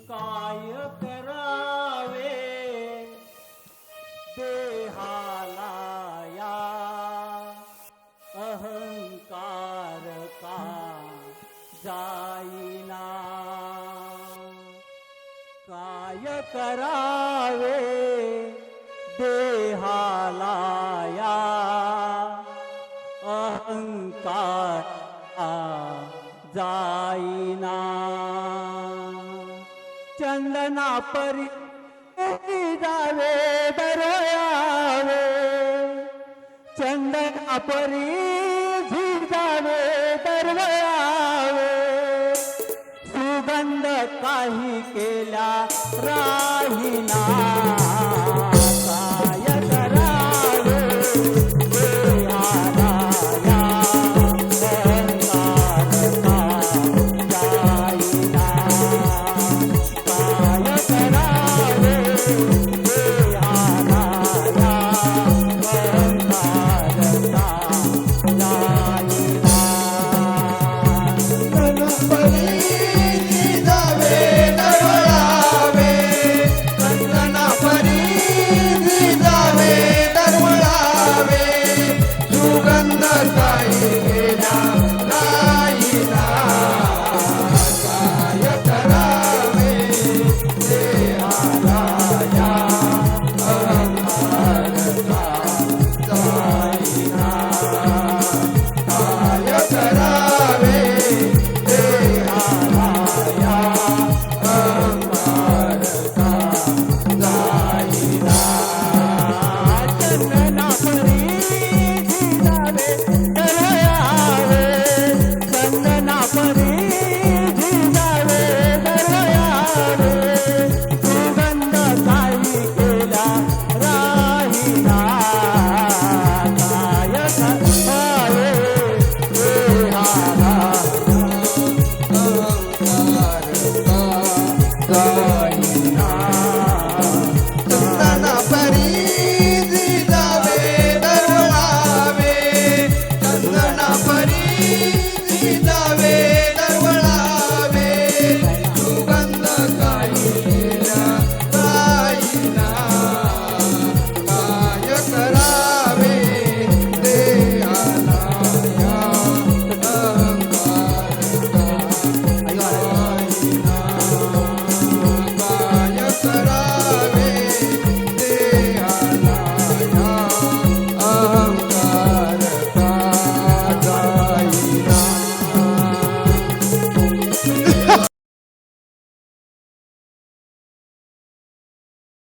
काय करावे देहाला या अहंकार का जाईना काय करावे देहाला या अहंकार जाईना चंदना परी जावे दरयावे चंदना परी जावे दरयावे सुगंध काही केल्या राहिना काय करावे देहाला या अहंकार का जाईना काय करावे देहाला या अहंकार का जाईना चंदना परी